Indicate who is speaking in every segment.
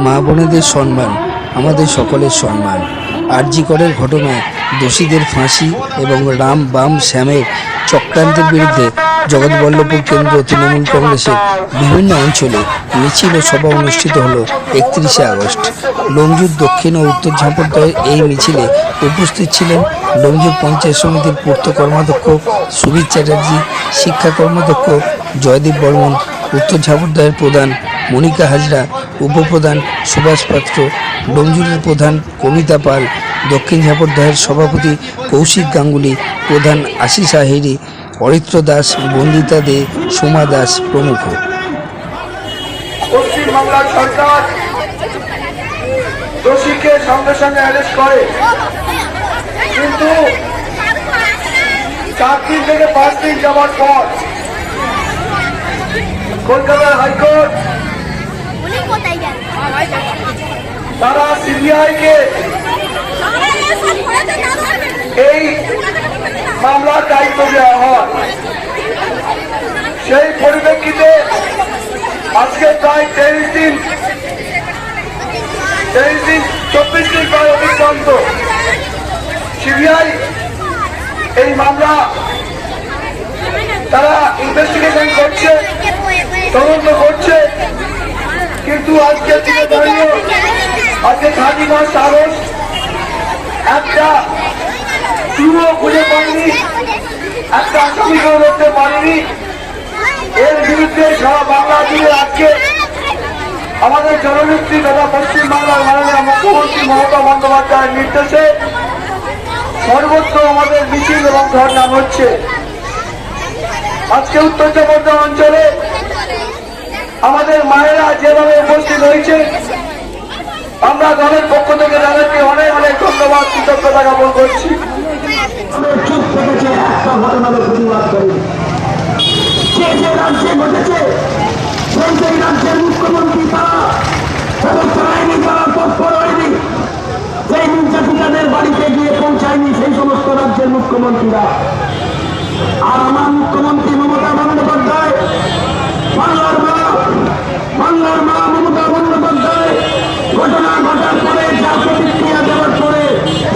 Speaker 1: মা বোনেদের সম্মান আমাদের সকলের সম্মান। আরজি করের ঘটনায় দোষীদের ফাঁসি এবং রাম বাম শ্যামের চক্রান্তের বিরুদ্ধে জগৎবল্লভপুর কেন্দ্র তৃণমূল কংগ্রেসের বিভিন্ন অঞ্চলে মিছিল ও সভা অনুষ্ঠিত হলো 31শে আগস্ট। ডোমজুর দক্ষিণ ও উত্তর ঝাঁপড়দহের এই মিছিলে উপস্থিত ছিলেন ডোমজুর পঞ্চায়েত সমিতির পূর্ত কর্মাধ্যক্ষ সুবীর চ্যাটার্জি, শিক্ষা কর্মাধ্যক্ষ জয়দীপ বর্মন, উত্তর ঝাঁপড়দহের প্রধান মনিকা হাজরা, উপপ্রধান সুভাষ পাত্র, ডোমজুরের প্রধান কবিতা পাল, দক্ষিণ ঝাঁপড়দহের সভাপতি কৌশিক গাঙ্গুলি, প্রধান আশিস আহিরি, অরিত্র দাস, বন্দিতা দে, সোমা দাস প্রমুখ।
Speaker 2: পশ্চিমবাংলার সরকার দোষীকে সঙ্গে সঙ্গে অ্যারেস্ট করে, কিন্তু 4 দিন থেকে 5 দিন যাওয়ার পর কলকাতার হাইকোর্ট তারা সিবিআইকে এই মামলার দায়িত্ব দেওয়া হয়। সেই পরিপ্রেক্ষিতে আজকে প্রায় 24 দিন প্রায় অতিক্রান্ত সিবিআই এই মামলা তারা ইনভেস্টিগেশন করছে, তদন্ত করছে, কিন্তু আজকে দিনে দাঁড়িয়ে আজকে 31 আগস্ট একটা চুরো খুঁজে পায়নি, একটা আসামিকেও ধরতে পারেনি। এর বিরুদ্ধে সারা বাংলা জুড়ে আজকে আমাদের জননেত্রী তথা পশ্চিমবাংলার মাননীয় মুখ্যমন্ত্রী মমতা বন্দ্যোপাধ্যায়ের নির্দেশে সর্বত্র আমাদের মিছিল এবং ধর্ণা হচ্ছে। আজকে উত্তর ঝাঁপড়দহ অঞ্চলে আমাদের মায়েরা যেভাবে উপস্থিত হয়েছে, আমরা দলের পক্ষ থেকে তাদেরকে অনেক অনেক ধন্যবাদ, কৃতজ্ঞতা জ্ঞাপন করছি।
Speaker 3: যে রাজ্যে ঘটেছে সেই রাজ্যের মুখ্যমন্ত্রী তারা ব্যবস্থা নেয়নি, তারা তৎপর হয়নি। সেই নির্যাতিতাদের বাড়িতে গিয়ে পৌঁছায়নি সেই সমস্ত রাজ্যের মুখ্যমন্ত্রীরা। আর আমার মুখ্যমন্ত্রী মমতা বন্দ্যোপাধ্যায়, বাংলার মা মমতা বন্দ্যোপাধ্যায় ঘটনা ঘটার পরে যা প্রতিক্রিয়া দেওয়ার পরে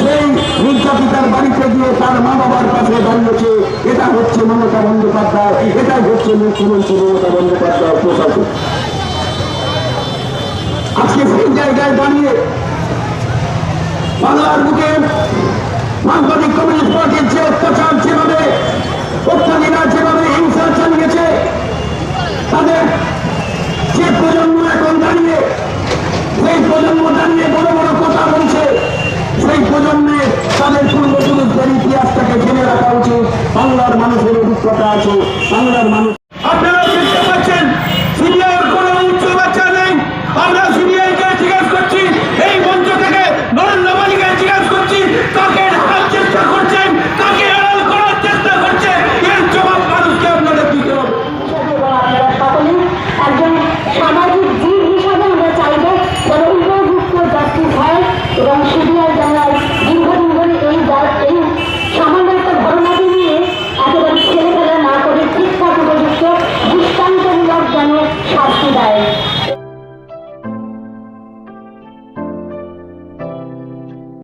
Speaker 3: সেই নির্যাতিতার বাড়িতে গিয়ে তার মা বাবার কাছে দাঁড়িয়েছে। এটা হচ্ছে মমতা বন্দ্যোপাধ্যায়, এটাই হচ্ছে মুখ্যমন্ত্রী মমতা বন্দ্যোপাধ্যায় প্রশাসন। আজকে সেই জায়গায় দাঁড়িয়ে বাংলার বুকে মার্কসবাদী কমিউনিস্ট পার্টির যে অত্যাচার, যেভাবে অত্যাচারীরা যেভাবে হিংসা চালিয়েছে, তাদের যে প্রজন্ম এখন দাঁড়িয়ে সেই প্রজন্ম দাঁড়িয়ে বড় বড় কথা বলছে, সেই প্রজন্মে তাদের পূর্বপুরুষদের ইতিহাসটাকে জেনে রাখা উচিত। বাংলার মানুষের অভিজ্ঞতা আছে, বাংলার মানুষ